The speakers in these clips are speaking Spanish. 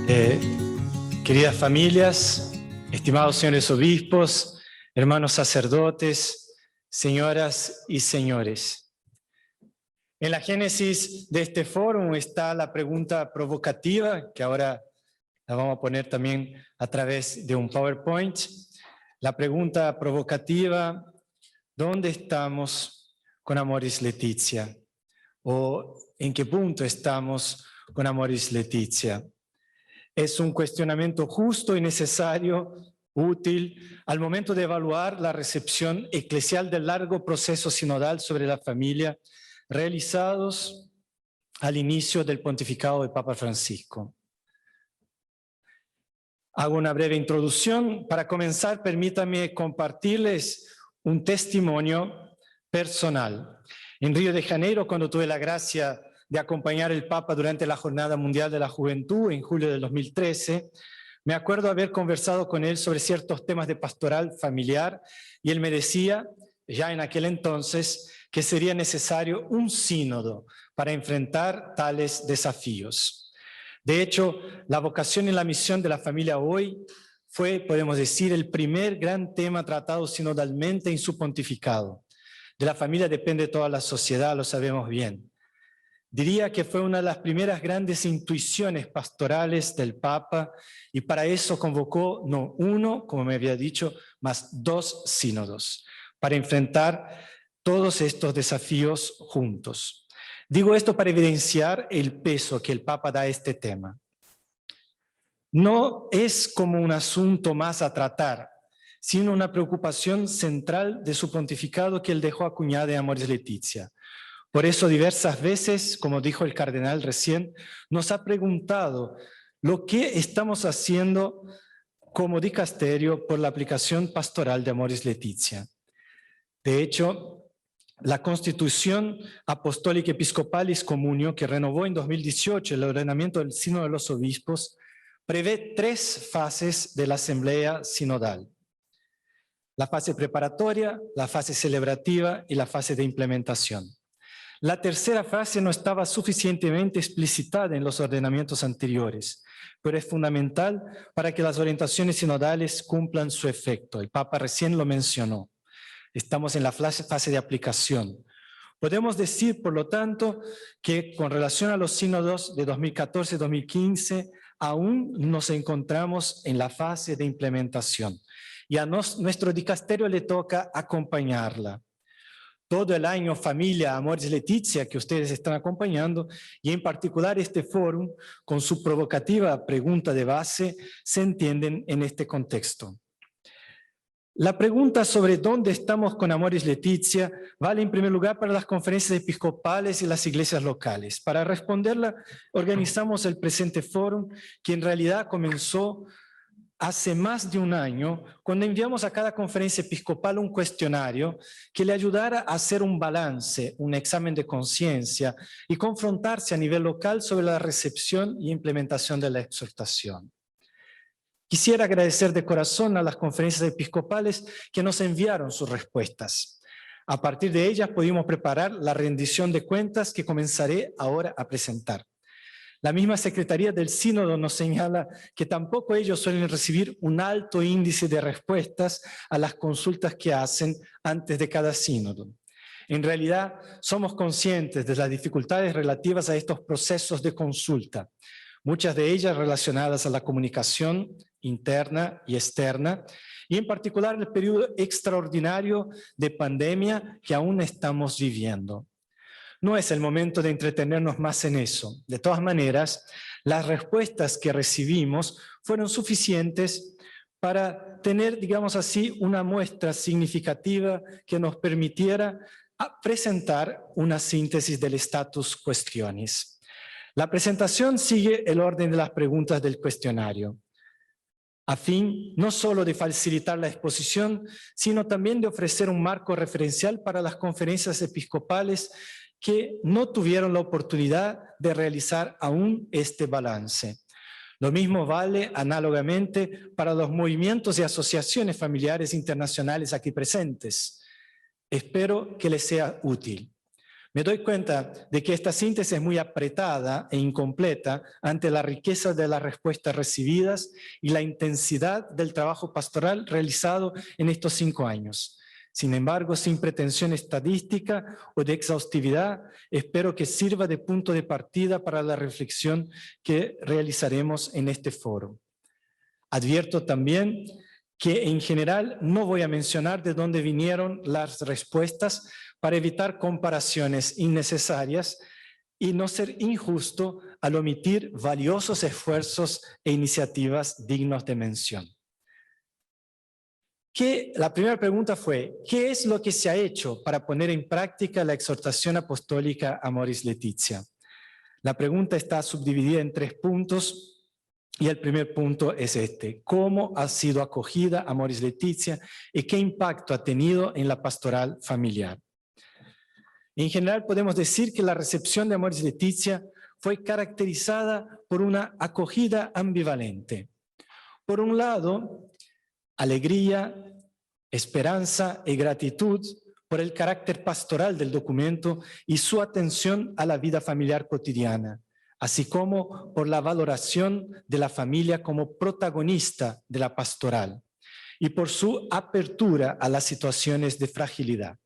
Eh, Queridas familias, estimados señores obispos, hermanos sacerdotes, señoras y señores. En la génesis de este foro está la pregunta provocativa, que ahora la vamos a poner también a través de un PowerPoint. La pregunta provocativa: ¿dónde estamos con Amoris Laetitia? ¿O en qué punto estamos con Amoris Laetitia? Es un cuestionamiento justo y necesario, útil, al momento de evaluar la recepción eclesial del largo proceso sinodal sobre la familia realizados al inicio del pontificado del Papa Francisco. Hago una breve introducción. Para comenzar, permítanme compartirles un testimonio personal. En Río de Janeiro, cuando tuve la gracia de acompañar al Papa durante la Jornada Mundial de la Juventud en julio del 2013, me acuerdo haber conversado con él sobre ciertos temas de pastoral familiar y él me decía, ya en aquel entonces, que sería necesario un sínodo para enfrentar tales desafíos. De hecho, la vocación y la misión de la familia hoy fue, podemos decir, el primer gran tema tratado sinodalmente en su pontificado. De la familia depende toda la sociedad, lo sabemos bien. Diría que fue una de las primeras grandes intuiciones pastorales del Papa y para eso convocó no uno, como me había dicho, más 2 sínodos, para enfrentar todos estos desafíos juntos. Digo esto para evidenciar el peso que el Papa da a este tema. No es como un asunto más a tratar, sino una preocupación central de su pontificado que él dejó acuñada en Amoris Laetitia. Por eso diversas veces, como dijo el cardenal recién, nos ha preguntado lo que estamos haciendo como dicasterio por la aplicación pastoral de Amoris Laetitia. De hecho, la Constitución Apostólica Episcopalis Communio, que renovó en 2018 el ordenamiento del Sínodo de los Obispos, prevé 3 fases de la Asamblea Sinodal: la fase preparatoria, la fase celebrativa y la fase de implementación. La tercera fase no estaba suficientemente explicitada en los ordenamientos anteriores, pero es fundamental para que las orientaciones sinodales cumplan su efecto. El Papa recién lo mencionó. Estamos en la fase de aplicación. Podemos decir, por lo tanto, que con relación a los sínodos de 2014-2015, aún nos encontramos en la fase de implementación. Y a nuestro dicasterio le toca acompañarla. Todo el año Familia Amoris Laetitia, que ustedes están acompañando, y en particular este fórum, con su provocativa pregunta de base, se entienden en este contexto. La pregunta sobre dónde estamos con Amoris Laetitia vale en primer lugar para las conferencias episcopales y las iglesias locales. Para responderla, organizamos el presente fórum, que en realidad comenzó hace más de un año, cuando enviamos a cada conferencia episcopal un cuestionario que le ayudara a hacer un balance, un examen de conciencia y confrontarse a nivel local sobre la recepción y implementación de la exhortación. Quisiera agradecer de corazón a las conferencias episcopales que nos enviaron sus respuestas. A partir de ellas pudimos preparar la rendición de cuentas que comenzaré ahora a presentar. La misma Secretaría del Sínodo nos señala que tampoco ellos suelen recibir un alto índice de respuestas a las consultas que hacen antes de cada sínodo. En realidad, somos conscientes de las dificultades relativas a estos procesos de consulta, muchas de ellas relacionadas a la comunicación interna y externa, y en particular el periodo extraordinario de pandemia que aún estamos viviendo. No es el momento de entretenernos más en eso. De todas maneras, las respuestas que recibimos fueron suficientes para tener, digamos así, una muestra significativa que nos permitiera presentar una síntesis del status questionis. La presentación sigue el orden de las preguntas del cuestionario, a fin no solo de facilitar la exposición, sino también de ofrecer un marco referencial para las conferencias episcopales que no tuvieron la oportunidad de realizar aún este balance. Lo mismo vale análogamente para los movimientos y asociaciones familiares internacionales aquí presentes. Espero que les sea útil. Me doy cuenta de que esta síntesis es muy apretada e incompleta ante la riqueza de las respuestas recibidas y la intensidad del trabajo pastoral realizado en estos 5 años. Sin embargo, sin pretensión estadística o de exhaustividad, espero que sirva de punto de partida para la reflexión que realizaremos en este foro. Advierto también que en general no voy a mencionar de dónde vinieron las respuestas para evitar comparaciones innecesarias y no ser injusto al omitir valiosos esfuerzos e iniciativas dignos de mención. La primera pregunta fue, ¿qué es lo que se ha hecho para poner en práctica la exhortación apostólica Amoris Laetitia? La pregunta está subdividida en 3 puntos. Y el primer punto es este: ¿cómo ha sido acogida Amoris Laetitia y qué impacto ha tenido en la pastoral familiar? En general podemos decir que la recepción de Amoris Laetitia fue caracterizada por una acogida ambivalente. Por un lado, alegría, esperanza y gratitud por el carácter pastoral del documento y su atención a la vida familiar cotidiana, así como por la valoración de la familia como protagonista de la pastoral y por su apertura a las situaciones de fragilidad.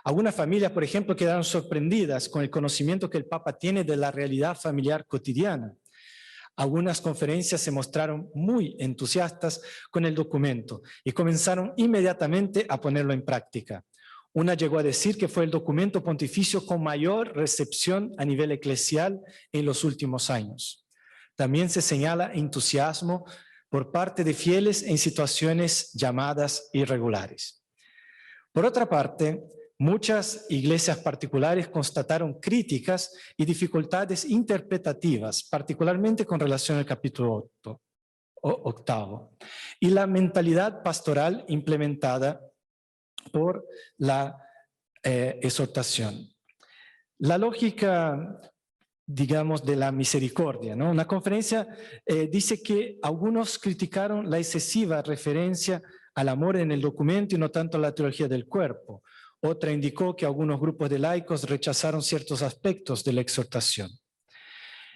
Algunas familias, por ejemplo, quedaron sorprendidas con el conocimiento que el Papa tiene de la realidad familiar cotidiana. Algunas conferencias se mostraron muy entusiastas con el documento y comenzaron inmediatamente a ponerlo en práctica. Una llegó a decir que fue el documento pontificio con mayor recepción a nivel eclesial en los últimos años. También se señala entusiasmo por parte de fieles en situaciones llamadas irregulares. Por otra parte, muchas iglesias particulares constataron críticas y dificultades interpretativas, particularmente con relación al capítulo 8, y la mentalidad pastoral implementada por la exhortación. La lógica, digamos, de la misericordia, ¿no? Una conferencia dice que algunos criticaron la excesiva referencia al amor en el documento y no tanto a la teología del cuerpo. Otra indicó que algunos grupos de laicos rechazaron ciertos aspectos de la exhortación.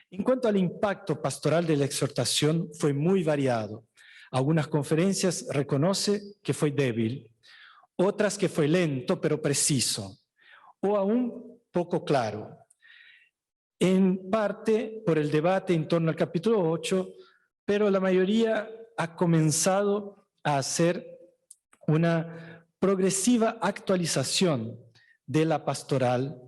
En cuanto al impacto pastoral de la exhortación, fue muy variado. Algunas conferencias reconocen que fue débil, otras que fue lento pero preciso, o aún poco claro. En parte por el debate en torno al capítulo 8, pero la mayoría ha comenzado a hacer una progresiva actualización de la pastoral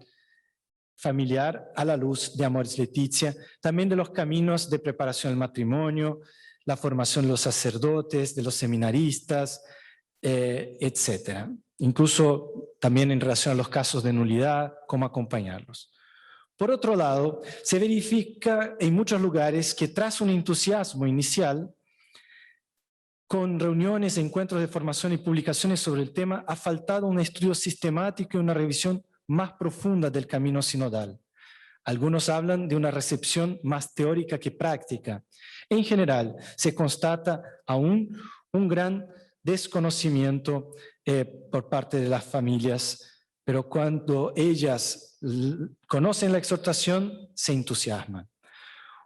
familiar a la luz de Amoris Laetitia, también de los caminos de preparación al matrimonio, la formación de los sacerdotes, de los seminaristas, etcétera. Incluso también en relación a los casos de nulidad, cómo acompañarlos. Por otro lado, se verifica en muchos lugares que tras un entusiasmo inicial, con reuniones, encuentros de formación y publicaciones sobre el tema, ha faltado un estudio sistemático y una revisión más profunda del camino sinodal. Algunos hablan de una recepción más teórica que práctica. En general, se constata aún un gran desconocimiento por parte de las familias, pero cuando ellas conocen la exhortación, se entusiasman.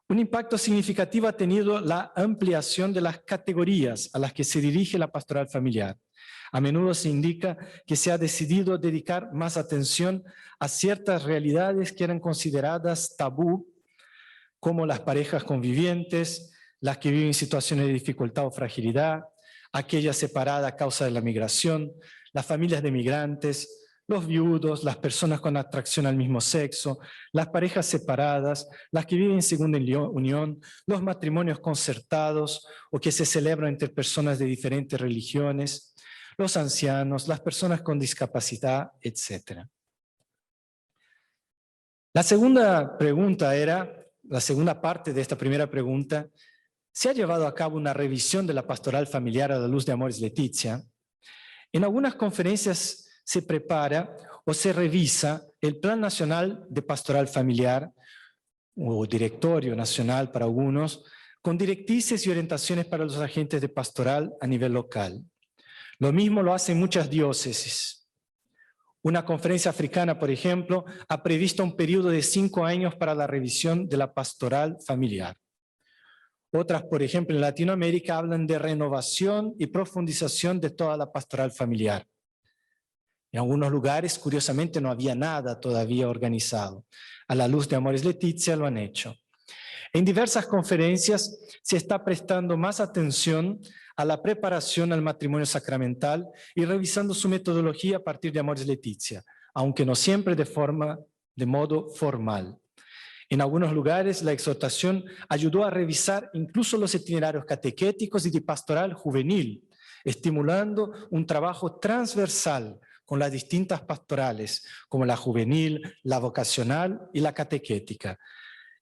Un impacto significativo ha tenido la ampliación de las categorías a las que se dirige la pastoral familiar. A menudo se indica que se ha decidido dedicar más atención a ciertas realidades que eran consideradas tabú, como las parejas convivientes, las que viven en situaciones de dificultad o fragilidad, aquellas separadas a causa de la migración, las familias de migrantes, los viudos, las personas con atracción al mismo sexo, las parejas separadas, las que viven en segunda unión, los matrimonios concertados o que se celebran entre personas de diferentes religiones, los ancianos, las personas con discapacidad, etc. La segunda pregunta era, la segunda parte de esta primera pregunta, ¿se ha llevado a cabo una revisión de la pastoral familiar a la luz de Amoris Laetitia? En algunas conferencias se prepara o se revisa el Plan Nacional de Pastoral Familiar, o Directorio Nacional para algunos, con directrices y orientaciones para los agentes de pastoral a nivel local. Lo mismo lo hacen muchas diócesis. Una conferencia africana, por ejemplo, ha previsto un periodo de 5 años para la revisión de la pastoral familiar. Otras, por ejemplo, en Latinoamérica hablan de renovación y profundización de toda la pastoral familiar. En algunos lugares, curiosamente, no había nada todavía organizado. A la luz de Amoris Laetitia lo han hecho. En diversas conferencias se está prestando más atención a la preparación al matrimonio sacramental y revisando su metodología a partir de Amoris Laetitia, aunque no siempre de modo formal. En algunos lugares, la exhortación ayudó a revisar incluso los itinerarios catequéticos y de pastoral juvenil, estimulando un trabajo transversal con las distintas pastorales, como la juvenil, la vocacional y la catequética,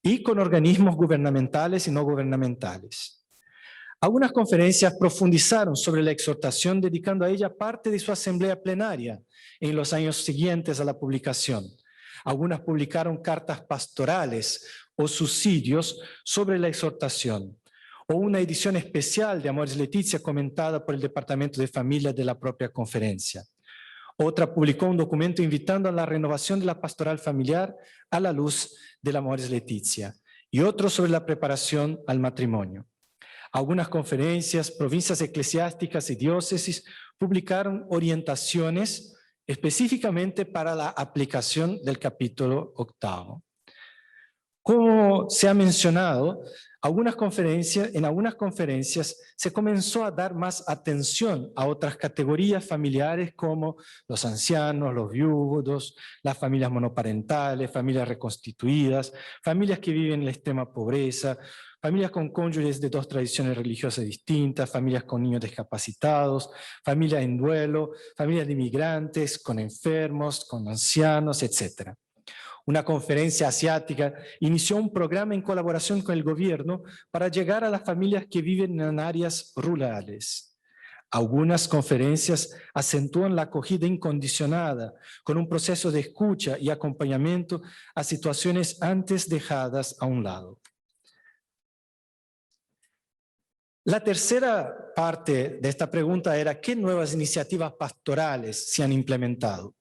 y con organismos gubernamentales y no gubernamentales. Algunas conferencias profundizaron sobre la exhortación, dedicando a ella parte de su asamblea plenaria en los años siguientes a la publicación. Algunas publicaron cartas pastorales o subsidios sobre la exhortación, o una edición especial de Amoris Laetitia comentada por el Departamento de Familia de la propia conferencia. Otra publicó un documento invitando a la renovación de la pastoral familiar a la luz de la Amoris Laetitia, y otro sobre la preparación al matrimonio. Algunas conferencias, provincias eclesiásticas y diócesis publicaron orientaciones específicamente para la aplicación del capítulo 8. Como se ha mencionado, en algunas conferencias se comenzó a dar más atención a otras categorías familiares como los ancianos, los viudos, las familias monoparentales, familias reconstituidas, familias que viven en la extrema pobreza, familias con cónyuges de 2 tradiciones religiosas distintas, familias con niños discapacitados, familias en duelo, familias de inmigrantes, con enfermos, con ancianos, etc. Una conferencia asiática inició un programa en colaboración con el gobierno para llegar a las familias que viven en áreas rurales. Algunas conferencias acentúan la acogida incondicionada, con un proceso de escucha y acompañamiento a situaciones antes dejadas a un lado. La tercera parte de esta pregunta era: ¿qué nuevas iniciativas pastorales se han implementado?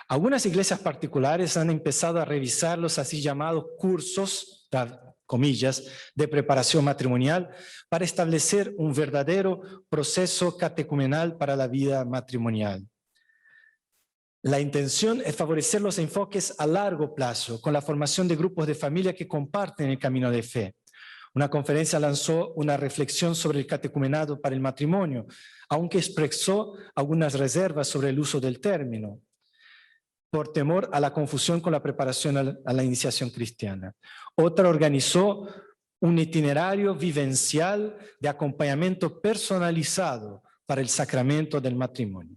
Algunas iglesias particulares han empezado a revisar los así llamados cursos, comillas, de preparación matrimonial para establecer un verdadero proceso catecumenal para la vida matrimonial. La intención es favorecer los enfoques a largo plazo con la formación de grupos de familia que comparten el camino de fe. Una conferencia lanzó una reflexión sobre el catecumenado para el matrimonio, aunque expresó algunas reservas sobre el uso del término, por temor a la confusión con la preparación a la iniciación cristiana. Otra organizó un itinerario vivencial de acompañamiento personalizado para el sacramento del matrimonio.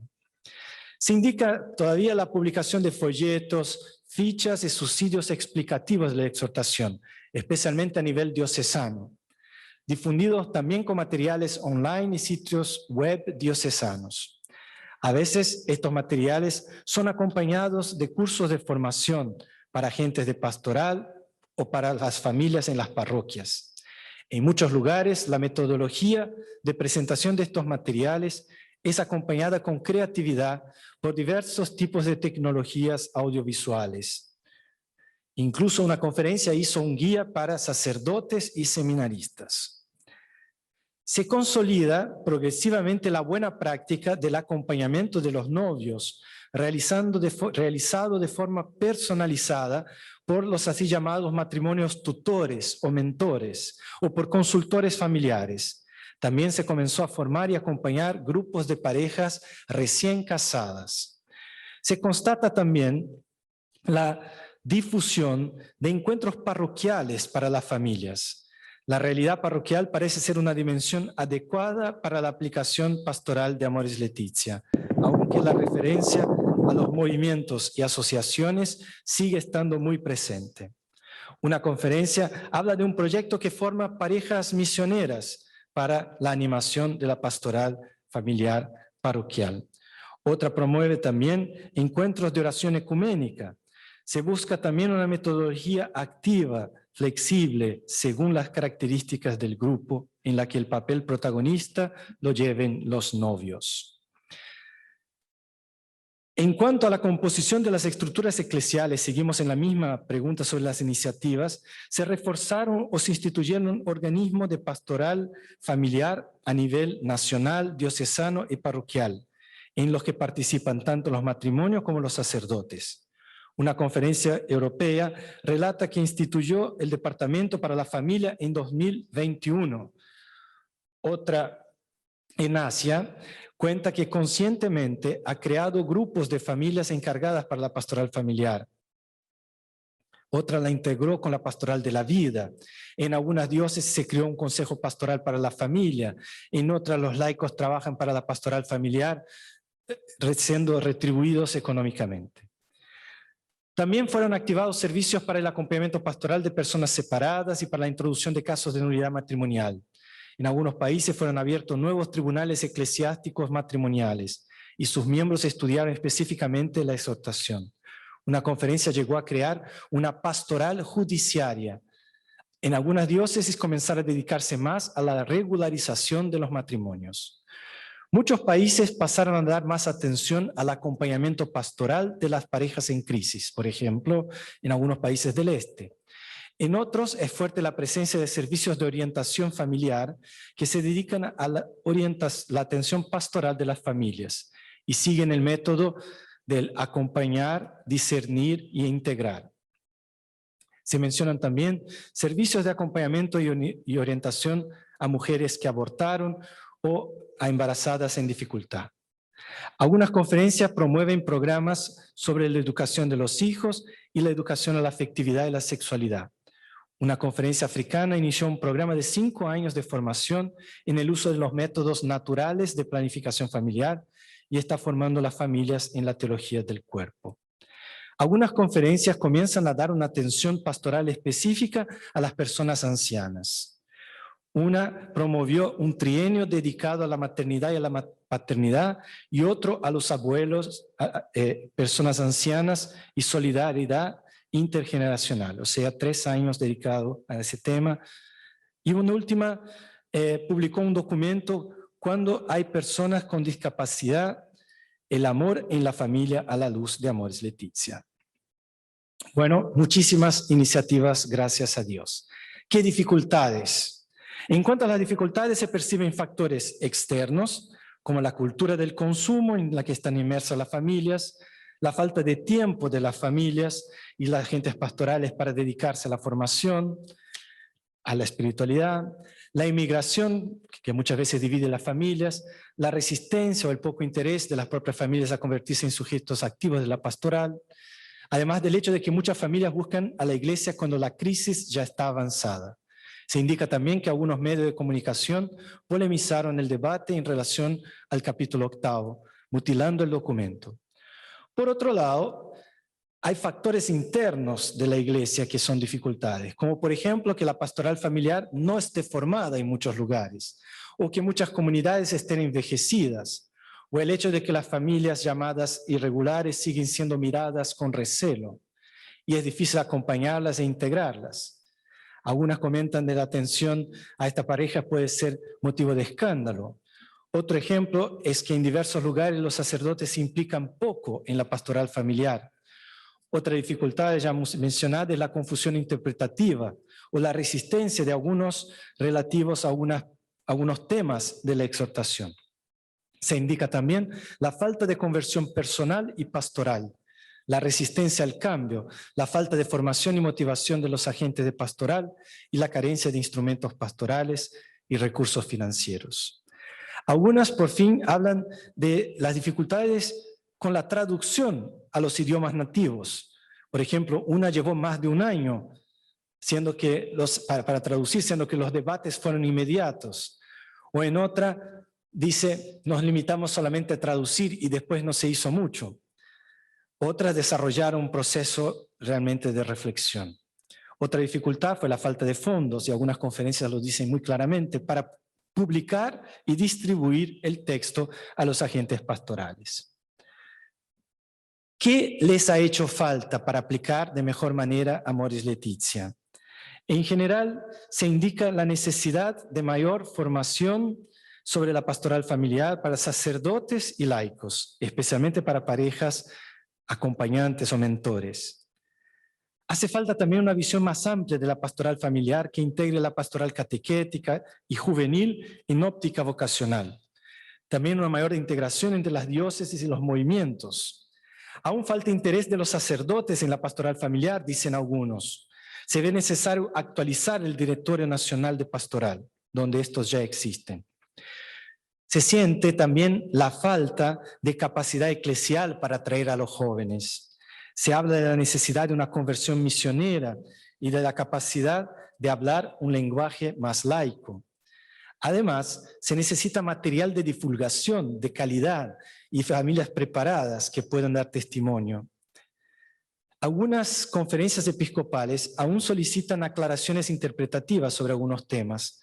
Se indica todavía la publicación de folletos, fichas y subsidios explicativos de la exhortación, especialmente a nivel diocesano, difundidos también con materiales online y sitios web diocesanos. A veces estos materiales son acompañados de cursos de formación para agentes de pastoral o para las familias en las parroquias. En muchos lugares, la metodología de presentación de estos materiales es acompañada con creatividad por diversos tipos de tecnologías audiovisuales. Incluso una conferencia hizo un guía para sacerdotes y seminaristas. Se consolida progresivamente la buena práctica del acompañamiento de los novios, realizado de forma personalizada por los así llamados matrimonios tutores o mentores, o por consultores familiares. También se comenzó a formar y acompañar grupos de parejas recién casadas. Se constata también la difusión de encuentros parroquiales para las familias. La realidad parroquial parece ser una dimensión adecuada para la aplicación pastoral de Amoris Laetitia, aunque la referencia a los movimientos y asociaciones sigue estando muy presente. Una conferencia habla de un proyecto que forma parejas misioneras para la animación de la pastoral familiar parroquial. Otra promueve también encuentros de oración ecuménica. Se busca también una metodología activa, flexible, según las características del grupo, en la que el papel protagonista lo lleven los novios. En cuanto a la composición de las estructuras eclesiales, seguimos en la misma pregunta sobre las iniciativas, se reforzaron o se instituyeron organismos de pastoral familiar a nivel nacional, diocesano y parroquial, en los que participan tanto los matrimonios como los sacerdotes. Una conferencia europea relata que instituyó el Departamento para la Familia en 2021. Otra en Asia cuenta que conscientemente ha creado grupos de familias encargadas para la pastoral familiar. Otra la integró con la pastoral de la vida. En algunas diócesis se creó un consejo pastoral para la familia. En otras los laicos trabajan para la pastoral familiar, siendo retribuidos económicamente. También fueron activados servicios para el acompañamiento pastoral de personas separadas y para la introducción de casos de nulidad matrimonial. En algunos países fueron abiertos nuevos tribunales eclesiásticos matrimoniales y sus miembros estudiaron específicamente la exhortación. Una conferencia llegó a crear una pastoral judiciaria. En algunas diócesis comenzaron a dedicarse más a la regularización de los matrimonios. Muchos países pasaron a dar más atención al acompañamiento pastoral de las parejas en crisis, por ejemplo, en algunos países del este. En otros es fuerte la presencia de servicios de orientación familiar que se dedican a la atención pastoral de las familias y siguen el método del acompañar, discernir e integrar. Se mencionan también servicios de acompañamiento y orientación a mujeres que abortaron o a embarazadas en dificultad. Algunas conferencias promueven programas sobre la educación de los hijos y la educación a la afectividad y la sexualidad. Una conferencia africana inició un programa de 5 años de formación en el uso de los métodos naturales de planificación familiar y está formando las familias en la teología del cuerpo. Algunas conferencias comienzan a dar una atención pastoral específica a las personas ancianas. Una promovió un trienio dedicado a la maternidad y a la paternidad y otro a los abuelos, personas ancianas y solidaridad intergeneracional, o sea, 3 años dedicados a ese tema. Y una última, publicó un documento cuando hay personas con discapacidad, el amor en la familia a la luz de Amoris Laetitia. Bueno, muchísimas iniciativas, gracias a Dios. ¿Qué dificultades? En cuanto a las dificultades, se perciben factores externos, como la cultura del consumo en la que están inmersas las familias, la falta de tiempo de las familias y las agentes pastorales para dedicarse a la formación, a la espiritualidad, la inmigración, que muchas veces divide las familias, la resistencia o el poco interés de las propias familias a convertirse en sujetos activos de la pastoral, además del hecho de que muchas familias buscan a la iglesia cuando la crisis ya está avanzada. Se indica también que algunos medios de comunicación polemizaron el debate en relación al capítulo 8, mutilando el documento. Por otro lado, hay factores internos de la iglesia que son dificultades, como por ejemplo que la pastoral familiar no esté formada en muchos lugares, o que muchas comunidades estén envejecidas, o el hecho de que las familias llamadas irregulares siguen siendo miradas con recelo, y es difícil acompañarlas e integrarlas. Algunas comentan de la atención a esta pareja puede ser motivo de escándalo. Otro ejemplo es que en diversos lugares los sacerdotes se implican poco en la pastoral familiar. Otra dificultad ya mencionada es la confusión interpretativa o la resistencia de algunos relativos a algunos temas de la exhortación. Se indica también la falta de conversión personal y pastoral, la resistencia al cambio, la falta de formación y motivación de los agentes de pastoral y la carencia de instrumentos pastorales y recursos financieros. Algunas, por fin, hablan de las dificultades con la traducción a los idiomas nativos. Por ejemplo, una llevó más de 1 año siendo que para traducir, siendo que los debates fueron inmediatos. O en otra, dice, nos limitamos solamente a traducir y después no se hizo mucho. Otras desarrollaron un proceso realmente de reflexión. Otra dificultad fue la falta de fondos, y algunas conferencias lo dicen muy claramente, para publicar y distribuir el texto a los agentes pastorales. ¿Qué les ha hecho falta para aplicar de mejor manera Amoris Laetitia? En general, se indica la necesidad de mayor formación sobre la pastoral familiar para sacerdotes y laicos, especialmente para parejas, acompañantes o mentores. Hace falta también una visión más amplia de la pastoral familiar que integre la pastoral catequética y juvenil en óptica vocacional. También una mayor integración entre las diócesis y los movimientos. Aún falta interés de los sacerdotes en la pastoral familiar, dicen algunos. Se ve necesario actualizar el Directorio Nacional de Pastoral, donde estos ya existen. Se siente también la falta de capacidad eclesial para atraer a los jóvenes. Se habla de la necesidad de una conversión misionera y de la capacidad de hablar un lenguaje más laico. Además, se necesita material de divulgación de calidad y familias preparadas que puedan dar testimonio. Algunas conferencias episcopales aún solicitan aclaraciones interpretativas sobre algunos temas.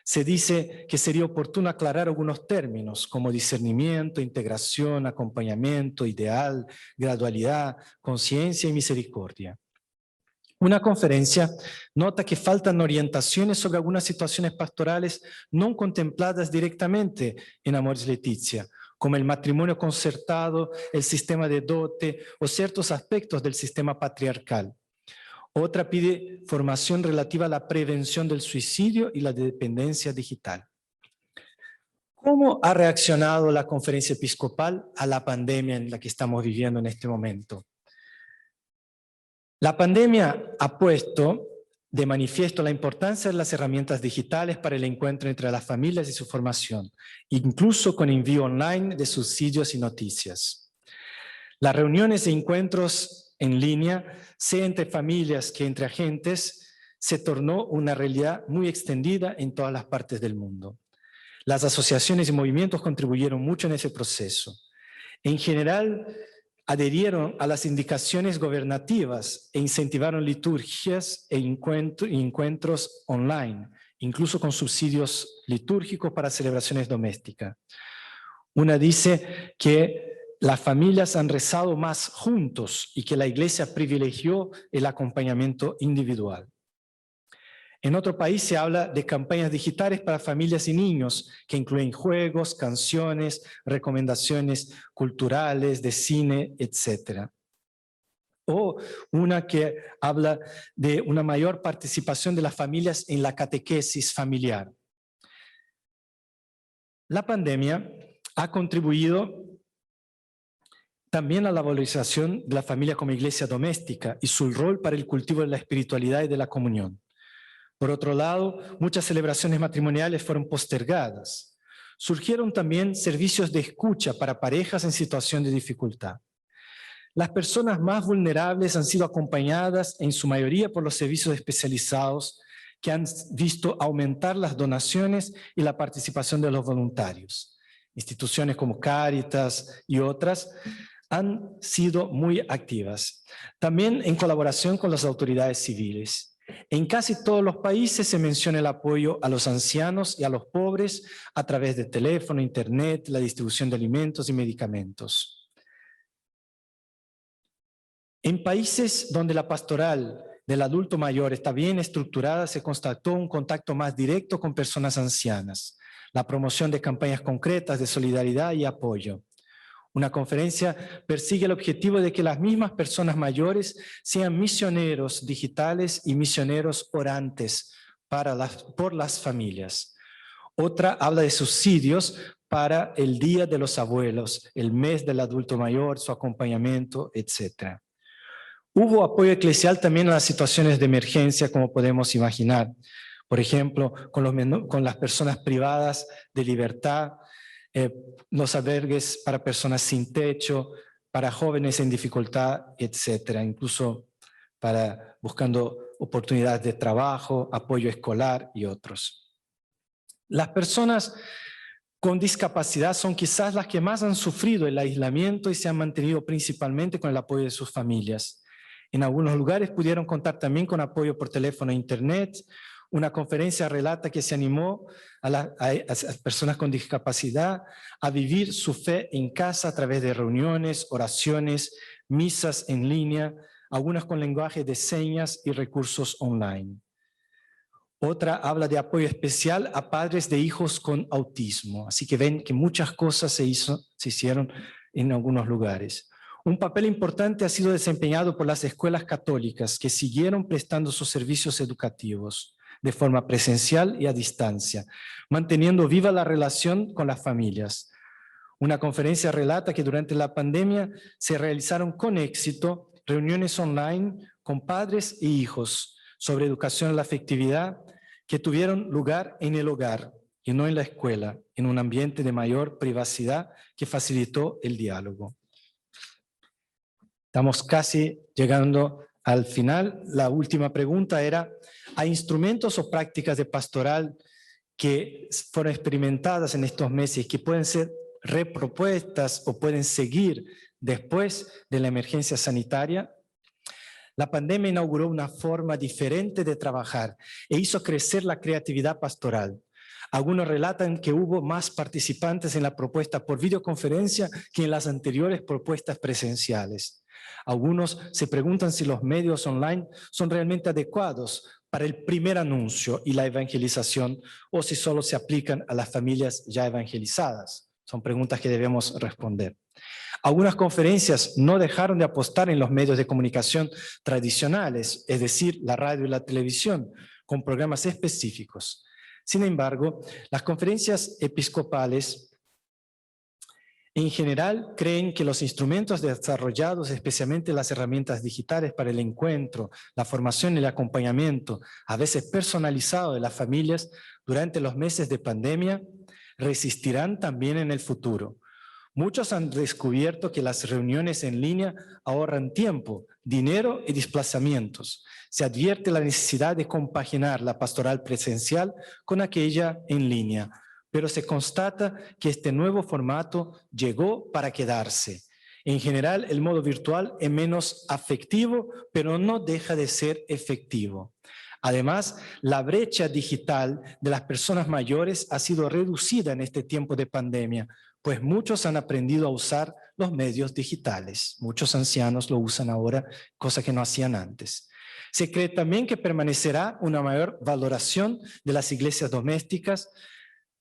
Se dice que sería oportuno aclarar algunos términos como discernimiento, integración, acompañamiento, ideal, gradualidad, conciencia y misericordia. Una conferencia nota que faltan orientaciones sobre algunas situaciones pastorales no contempladas directamente en Amoris Laetitia, como el matrimonio concertado, el sistema de dote o ciertos aspectos del sistema patriarcal. Otra pide formación relativa a la prevención del suicidio y la dependencia digital. ¿Cómo ha reaccionado la conferencia episcopal a la pandemia en la que estamos viviendo en este momento? La pandemia ha puesto de manifiesto la importancia de las herramientas digitales para el encuentro entre las familias y su formación, incluso con envío online de subsidios y noticias. Las reuniones e encuentros en línea, sea entre familias que entre agentes, se tornó una realidad muy extendida en todas las partes del mundo. Las asociaciones y movimientos contribuyeron mucho en ese proceso. En general, adherieron a las indicaciones gobernativas e incentivaron liturgias e encuentros online, incluso con subsidios litúrgicos para celebraciones domésticas. Una dice que las familias han rezado más juntos y que la Iglesia privilegió el acompañamiento individual. En otro país se habla de campañas digitales para familias y niños que incluyen juegos, canciones, recomendaciones culturales, de cine, etc. O una que habla de una mayor participación de las familias en la catequesis familiar. La pandemia ha contribuido también a la valorización de la familia como iglesia doméstica y su rol para el cultivo de la espiritualidad y de la comunión. Por otro lado, muchas celebraciones matrimoniales fueron postergadas. Surgieron también servicios de escucha para parejas en situación de dificultad. Las personas más vulnerables han sido acompañadas en su mayoría por los servicios especializados que han visto aumentar las donaciones y la participación de los voluntarios. Instituciones como Cáritas y otras han sido muy activas, también en colaboración con las autoridades civiles. En casi todos los países se menciona el apoyo a los ancianos y a los pobres a través de teléfono, internet, la distribución de alimentos y medicamentos. En países donde la pastoral del adulto mayor está bien estructurada, se constató un contacto más directo con personas ancianas, la promoción de campañas concretas de solidaridad y apoyo. Una conferencia persigue el objetivo de que las mismas personas mayores sean misioneros digitales y misioneros orantes por las familias. Otra habla de subsidios para el Día de los Abuelos, el mes del adulto mayor, su acompañamiento, etc. Hubo apoyo eclesial también en las situaciones de emergencia, como podemos imaginar. Por ejemplo, con las personas privadas de libertad, los albergues para personas sin techo, para jóvenes en dificultad, etcétera, incluso para buscando oportunidades de trabajo, apoyo escolar y otros. Las personas con discapacidad son quizás las que más han sufrido el aislamiento y se han mantenido principalmente con el apoyo de sus familias. En algunos lugares pudieron contar también con apoyo por teléfono e internet. Una conferencia relata que se animó a las personas con discapacidad a vivir su fe en casa a través de reuniones, oraciones, misas en línea, algunas con lenguaje de señas y recursos online. Otra habla de apoyo especial a padres de hijos con autismo. Así que ven que muchas cosas se hicieron en algunos lugares. Un papel importante ha sido desempeñado por las escuelas católicas que siguieron prestando sus servicios educativos de forma presencial y a distancia, manteniendo viva la relación con las familias. Una conferencia relata que durante la pandemia se realizaron con éxito reuniones online con padres e hijos sobre educación a la afectividad que tuvieron lugar en el hogar y no en la escuela, en un ambiente de mayor privacidad que facilitó el diálogo. Estamos casi llegando al final. La última pregunta era, ¿hay instrumentos o prácticas de pastoral que fueron experimentadas en estos meses que pueden ser repropuestas o pueden seguir después de la emergencia sanitaria? La pandemia inauguró una forma diferente de trabajar e hizo crecer la creatividad pastoral. Algunos relatan que hubo más participantes en la propuesta por videoconferencia que en las anteriores propuestas presenciales. Algunos se preguntan si los medios online son realmente adecuados para el primer anuncio y la evangelización o si solo se aplican a las familias ya evangelizadas. Son preguntas que debemos responder. Algunas conferencias no dejaron de apostar en los medios de comunicación tradicionales, es decir, la radio y la televisión, con programas específicos. Sin embargo, las conferencias episcopales en general creen que los instrumentos desarrollados, especialmente las herramientas digitales para el encuentro, la formación y el acompañamiento, a veces personalizado de las familias durante los meses de pandemia, resistirán también en el futuro. Muchos han descubierto que las reuniones en línea ahorran tiempo, dinero y desplazamientos. Se advierte la necesidad de compaginar la pastoral presencial con aquella en línea, pero se constata que este nuevo formato llegó para quedarse. En general, el modo virtual es menos afectivo, pero no deja de ser efectivo. Además, la brecha digital de las personas mayores ha sido reducida en este tiempo de pandemia, pues muchos han aprendido a usar los medios digitales. Muchos ancianos lo usan ahora, cosa que no hacían antes. Se cree también que permanecerá una mayor valoración de las iglesias domésticas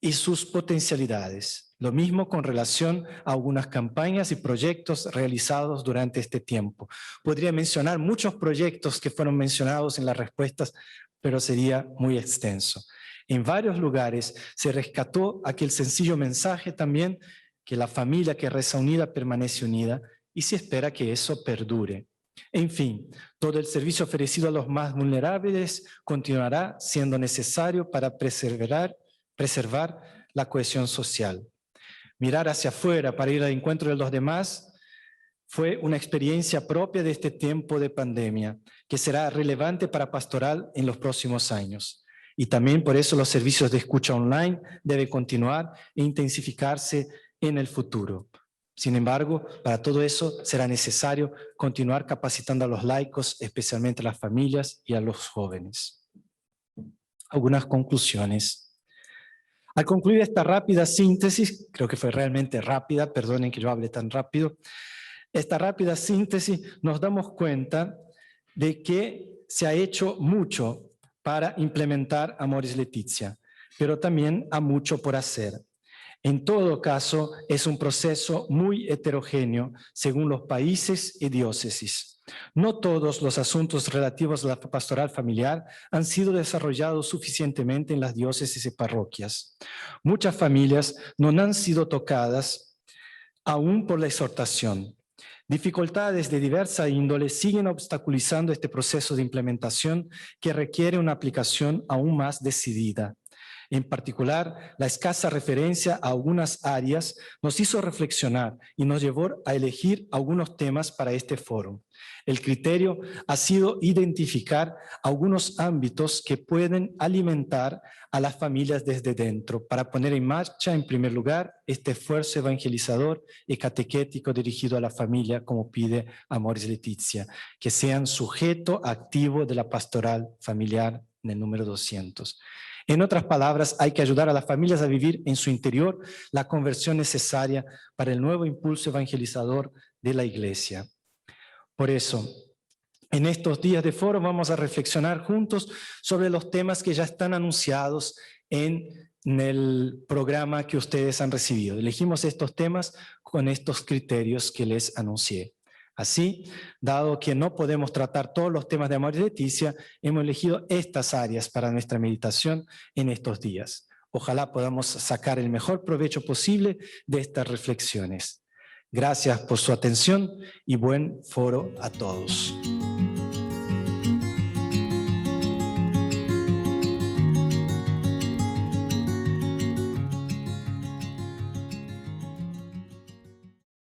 y sus potencialidades. Lo mismo con relación a algunas campañas y proyectos realizados durante este tiempo. Podría mencionar muchos proyectos que fueron mencionados en las respuestas, pero sería muy extenso. En varios lugares se rescató aquel sencillo mensaje también que la familia que reza unida permanece unida y se espera que eso perdure. En fin, todo el servicio ofrecido a los más vulnerables continuará siendo necesario para preservar la cohesión social. Mirar hacia afuera para ir al encuentro de los demás fue una experiencia propia de este tiempo de pandemia, que será relevante para pastoral en los próximos años. Y también por eso los servicios de escucha online deben continuar e intensificarse en el futuro. Sin embargo, para todo eso será necesario continuar capacitando a los laicos, especialmente a las familias y a los jóvenes. Algunas conclusiones. Al concluir esta rápida síntesis, creo que fue realmente rápida, perdonen que yo hable tan rápido, esta rápida síntesis nos damos cuenta de que se ha hecho mucho para implementar Amoris Laetitia, pero también hay mucho por hacer. En todo caso, es un proceso muy heterogéneo según los países y diócesis. No todos los asuntos relativos a la pastoral familiar han sido desarrollados suficientemente en las diócesis y parroquias. Muchas familias no han sido tocadas aún por la exhortación. Dificultades de diversa índole siguen obstaculizando este proceso de implementación que requiere una aplicación aún más decidida. En particular, la escasa referencia a algunas áreas nos hizo reflexionar y nos llevó a elegir algunos temas para este foro. El criterio ha sido identificar algunos ámbitos que pueden alimentar a las familias desde dentro para poner en marcha, en primer lugar, este esfuerzo evangelizador y catequético dirigido a la familia, como pide Amoris Laetitia, que sean sujeto activo de la pastoral familiar en el número 200. En otras palabras, hay que ayudar a las familias a vivir en su interior la conversión necesaria para el nuevo impulso evangelizador de la Iglesia. Por eso, En estos días de foro vamos a reflexionar juntos sobre los temas que ya están anunciados en el programa que ustedes han recibido. Elegimos estos temas con estos criterios que les anuncié. Así, dado que no podemos tratar todos los temas de Amoris Laetitia, hemos elegido estas áreas para nuestra meditación en estos días. Ojalá podamos sacar el mejor provecho posible de estas reflexiones. Gracias por su atención y buen foro a todos.